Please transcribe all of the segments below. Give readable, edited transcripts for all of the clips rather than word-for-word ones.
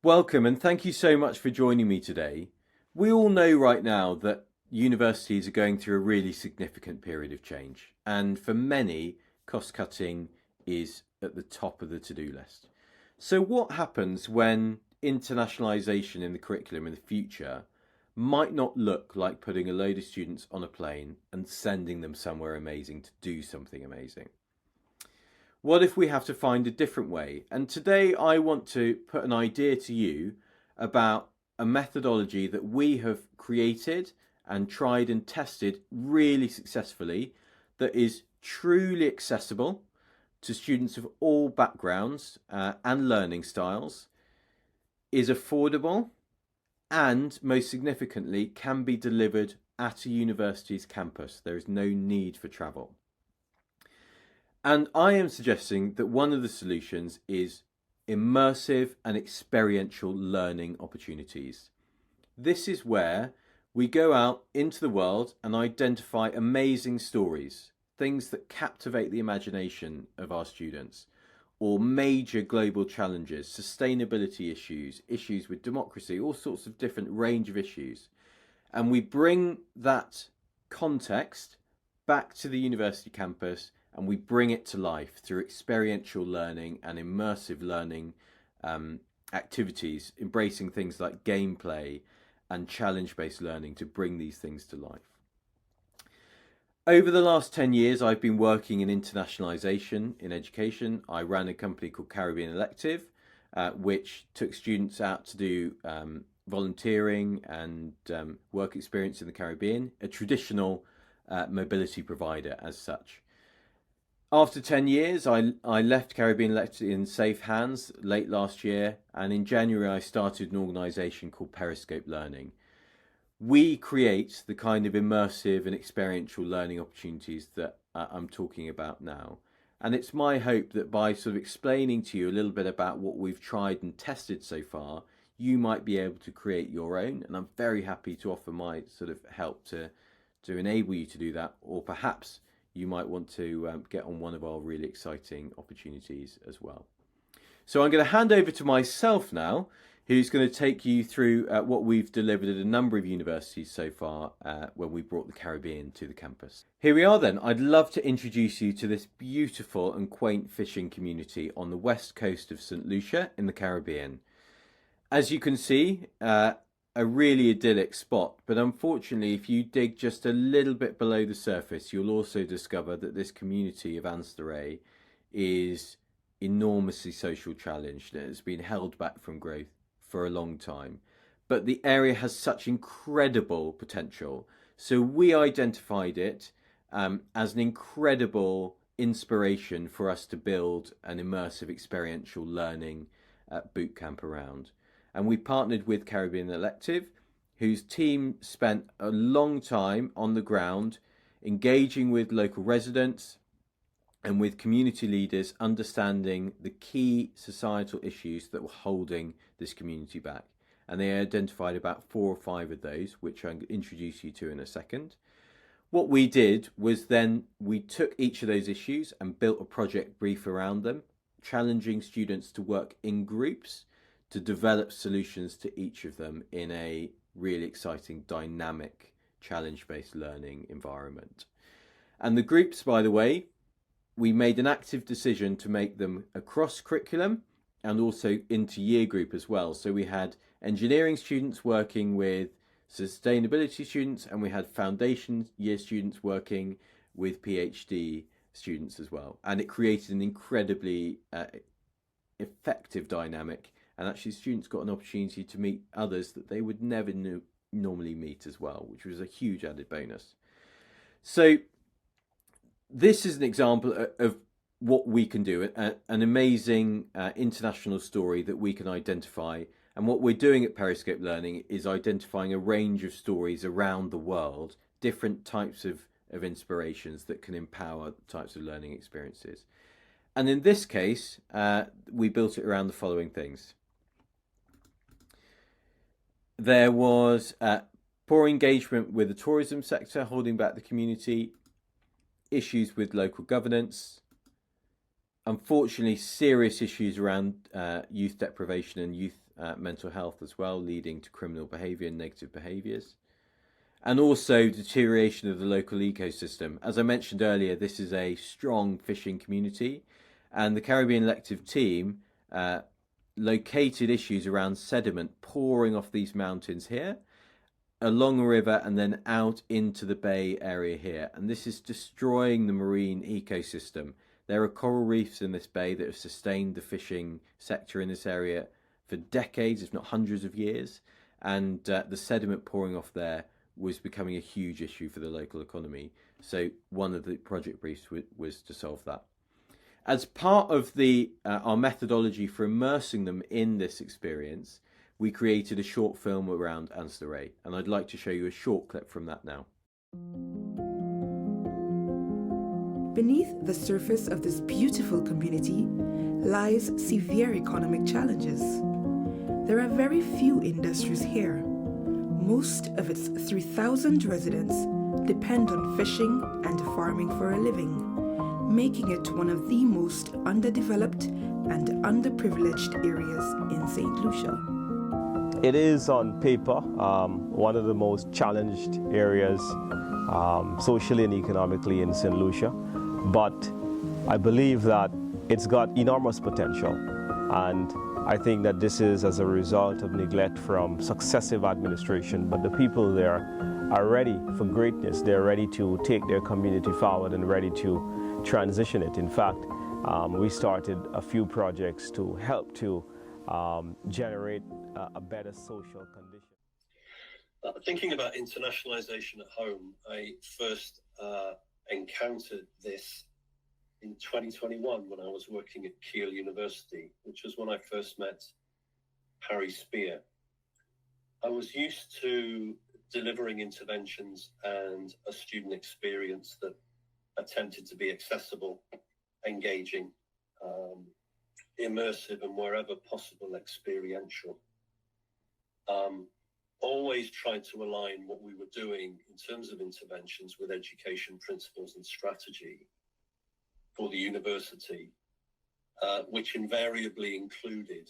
Welcome and thank you so much for joining me today. We all know right now that universities are going through a really significant period of change, and for many, cost cutting is at the top of the to-do list. So what happens when internationalization in the curriculum in the future might not look like putting a load of students on a plane and sending them somewhere amazing to do something amazing? What if we have to find a different way? And today I want to put an idea to you about a methodology that we have created and tried and tested really successfully that is truly accessible to students of all backgrounds and learning styles, is affordable, and most significantly can be delivered at a university's campus. There is no need for travel. And I am suggesting that one of the solutions is immersive and experiential learning opportunities. This is where we go out into the world and identify amazing stories, things that captivate the imagination of our students, or major global challenges, sustainability issues, issues with democracy, all sorts of different range of issues. And we bring that context back to the university campus and we bring it to life through experiential learning and immersive learning activities, embracing things like gameplay and challenge-based learning to bring these things to life. Over the last 10 years, I've been working in internationalization in education. I ran a company called Caribbean Elective, which took students out to do volunteering and work experience in the Caribbean, a traditional mobility provider as such. After 10 years, I left Caribbean Electric in safe hands late last year, and in January I started an organisation called Periscope Learning. We create the kind of immersive and experiential learning opportunities that I'm talking about now. And it's my hope that by sort of explaining to you a little bit about what we've tried and tested so far, you might be able to create your own. And I'm very happy to offer my sort of help to enable you to do that, or perhaps you might want to get on one of our really exciting opportunities as well. So I'm going to hand over to myself now, who's going to take you through what we've delivered at a number of universities so far when we brought the Caribbean to the campus. Here we are then. I'd love to introduce you to this beautiful and quaint fishing community on the west coast of St. Lucia in the Caribbean. As you can see, a really idyllic spot, but unfortunately if you dig just a little bit below the surface, you'll also discover that this community of Anstey is enormously social challenged and has been held back from growth for a long time. But the area has such incredible potential, so we identified it as an incredible inspiration for us to build an immersive experiential learning bootcamp around. And we partnered with Caribbean Elective, whose team spent a long time on the ground engaging with local residents and with community leaders, understanding the key societal issues that were holding this community back. And they identified about 4 or 5 of those, which I'll introduce you to in a second. What we did was then we took each of those issues and built a project brief around them, challenging students to work in groups to develop solutions to each of them in a really exciting, dynamic, challenge-based learning environment. And the groups, by the way, we made an active decision to make them across curriculum and also into year group as well. So we had engineering students working with sustainability students, and we had foundation year students working with PhD students as well. And it created an incredibly effective dynamic. And actually students got an opportunity to meet others that they would never normally meet as well, which was a huge added bonus. So this is an example of what we can do, an amazing international story that we can identify. And what we're doing at Periscope Learning is identifying a range of stories around the world, different types of inspirations that can empower types of learning experiences. And in this case, we built it around the following things. There was poor engagement with the tourism sector, holding back the community, issues with local governance, unfortunately serious issues around youth deprivation and youth mental health as well, leading to criminal behaviour and negative behaviours. And also deterioration of the local ecosystem. As I mentioned earlier, this is a strong fishing community, and the Caribbean Elective team located issues around sediment pouring off these mountains here, along a river, and then out into the bay area here. And this is destroying the marine ecosystem. There are coral reefs in this bay that have sustained the fishing sector in this area for decades, if not hundreds of years. And the sediment pouring off there was becoming a huge issue for the local economy. So one of the project briefs was to solve that. As part of our methodology for immersing them in this experience, we created a short film around Anse-la-Raye, and I'd like to show you a short clip from that now. Beneath the surface of this beautiful community lies severe economic challenges. There are very few industries here. Most of its 3,000 residents depend on fishing and farming for a living, making it one of the most underdeveloped and underprivileged areas in St. Lucia. It is on paper one of the most challenged areas socially and economically in St. Lucia, but I believe that it's got enormous potential, and I think that this is as a result of neglect from successive administration, but the people there are ready for greatness. They're ready to take their community forward and ready to transition it. In fact, we started a few projects to help to generate a better social condition. Thinking about internationalization at home, I first encountered this in 2021 when I was working at Keele University, which was when I first met Harry Spear. I was used to delivering interventions and a student experience that attempted to be accessible, engaging, immersive, and wherever possible, experiential. Always tried to align what we were doing in terms of interventions with education principles and strategy for the university, which invariably included,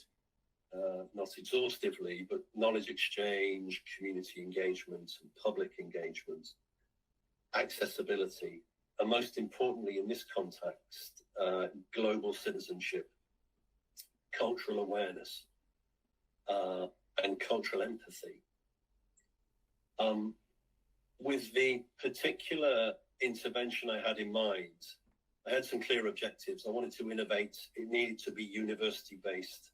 not exhaustively, but knowledge exchange, community engagement, and public engagement, accessibility, and most importantly in this context, global citizenship, cultural awareness, and cultural empathy. With the particular intervention I had in mind, I had some clear objectives. I wanted to innovate. It needed to be university-based.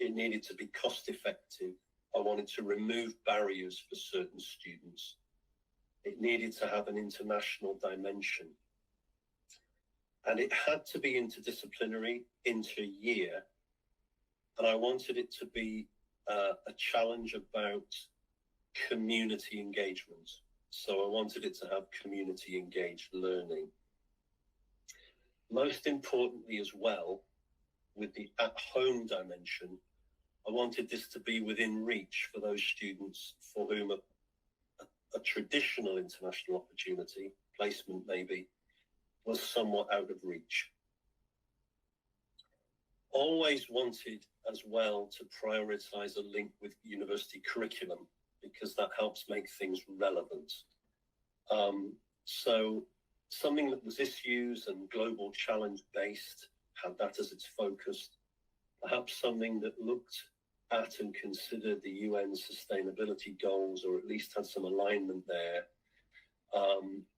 It needed to be cost-effective. I wanted to remove barriers for certain students. It needed to have an international dimension. And it had to be interdisciplinary, inter-year. And I wanted it to be a challenge about community engagement. So I wanted it to have community engaged learning. Most importantly as well, with the at-home dimension, I wanted this to be within reach for those students for whom a traditional international opportunity, placement maybe, was somewhat out of reach. Always wanted as well to prioritize a link with university curriculum, because that helps make things relevant. So something that was issues and global challenge based, had that as its focus. Perhaps something that looked at and considered the UN sustainability goals, or at least had some alignment there.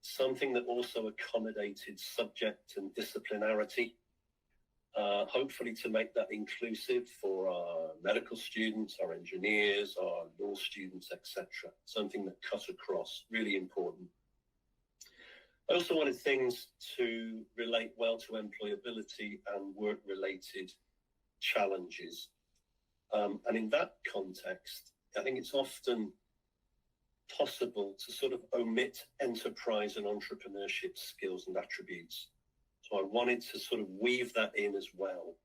Something that also accommodated subject and disciplinarity, hopefully to make that inclusive for our medical students, our engineers, our law students, etc. Something that cut across, really important. I also wanted things to relate well to employability and work-related challenges. And in that context, I think it's often possible to sort of omit enterprise and entrepreneurship skills and attributes. So I wanted to sort of weave that in as well.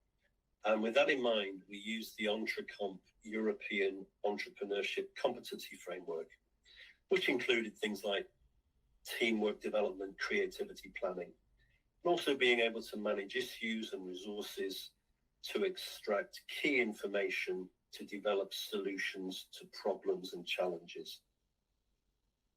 And with that in mind, we used the EntreComp European Entrepreneurship Competency Framework, which included things like teamwork development, creativity planning, and also being able to manage issues and resources to extract key information to develop solutions to problems and challenges.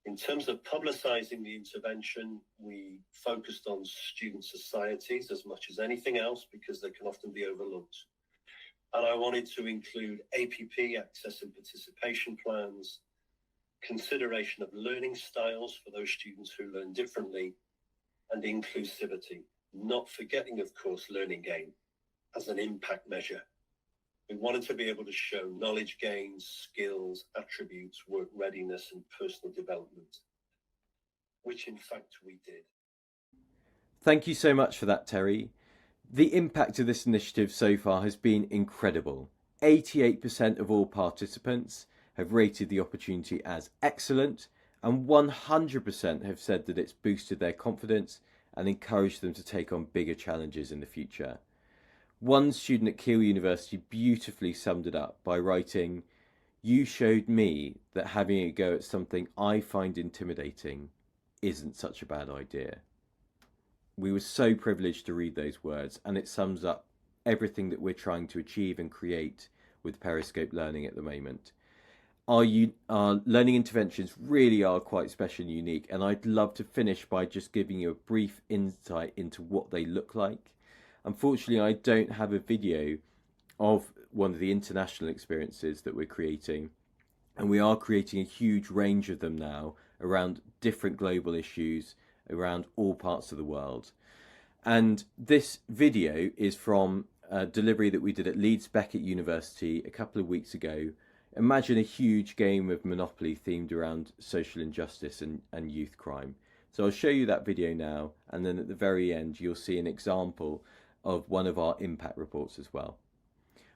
In terms of publicising the intervention, we focused on student societies as much as anything else because they can often be overlooked. And I wanted to include APP, access and participation plans, consideration of learning styles for those students who learn differently, and inclusivity, not forgetting, of course, learning gain as an impact measure. We wanted to be able to show knowledge gains, skills, attributes, work readiness, and personal development, which in fact we did. Thank you so much for that, Terry. The impact of this initiative so far has been incredible. 88% of all participants have rated the opportunity as excellent, and 100% have said that it's boosted their confidence and encouraged them to take on bigger challenges in the future. One student at Keele University beautifully summed it up by writing, "You showed me that having a go at something I find intimidating isn't such a bad idea." We were so privileged to read those words, and it sums up everything that we're trying to achieve and create with Periscope Learning at the moment. Our learning interventions really are quite special and unique, and I'd love to finish by just giving you a brief insight into what they look like. Unfortunately, I don't have a video of one of the international experiences that we're creating, and we are creating a huge range of them now around different global issues around all parts of the world. And this video is from a delivery that we did at Leeds Beckett University a couple of weeks ago. Imagine a huge game of Monopoly themed around social injustice and youth crime. So I'll show you that video now, and then at the very end you'll see an example of one of our impact reports as well.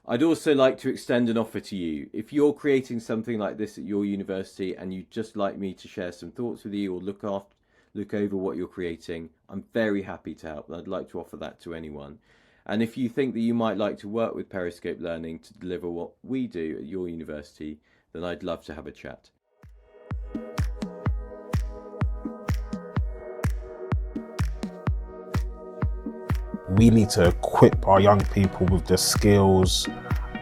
I'd also like to extend an offer to you. If you're creating something like this at your university and you'd just like me to share some thoughts with you or look over what you're creating, I'm very happy to help, and I'd like to offer that to anyone. And if you think that you might like to work with Periscope Learning to deliver what we do at your university, then I'd love to have a chat. We need to equip our young people with the skills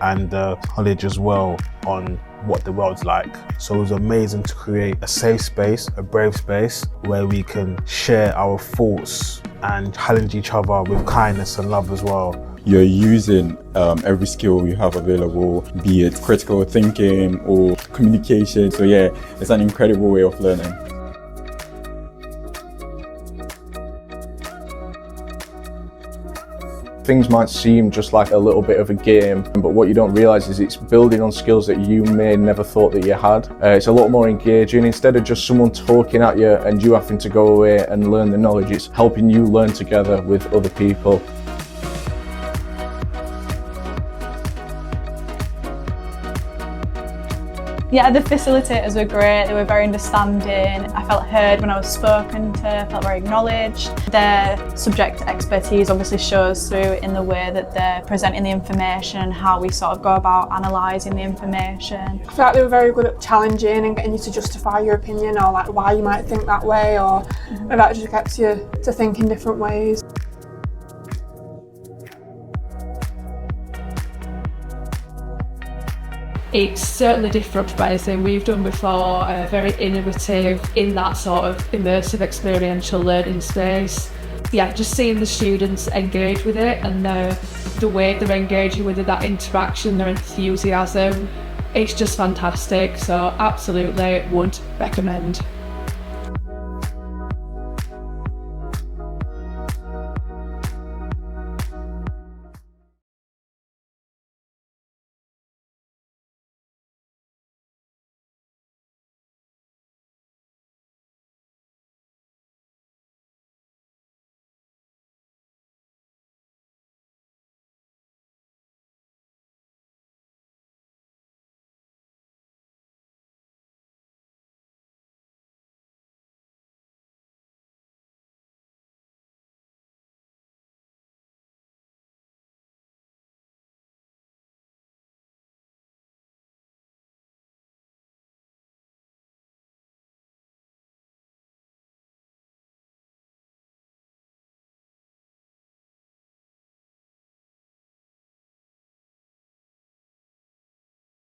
and the knowledge as well on what the world's like. So it was amazing to create a safe space, a brave space, where we can share our thoughts and challenge each other with kindness and love as well. You're using every skill you have available, be it critical thinking or communication. So yeah, it's an incredible way of learning. Things might seem just like a little bit of a game, but what you don't realise is it's building on skills that you may never thought that you had. It's a lot more engaging. Instead of just someone talking at you and you having to go away and learn the knowledge, it's helping you learn together with other people. Yeah, the facilitators were great, they were very understanding. I felt heard when I was spoken to, I felt very acknowledged. Their subject expertise obviously shows through in the way that they're presenting the information, how we sort of go about analysing the information. I feel like they were very good at challenging and getting you to justify your opinion, or like why you might think that way, or that just gets you to think in different ways. It's certainly different from anything we've done before, very innovative in that sort of immersive experiential learning space. Yeah, just seeing the students engage with it and the way they're engaging with it, that interaction, their enthusiasm, it's just fantastic. So absolutely would recommend.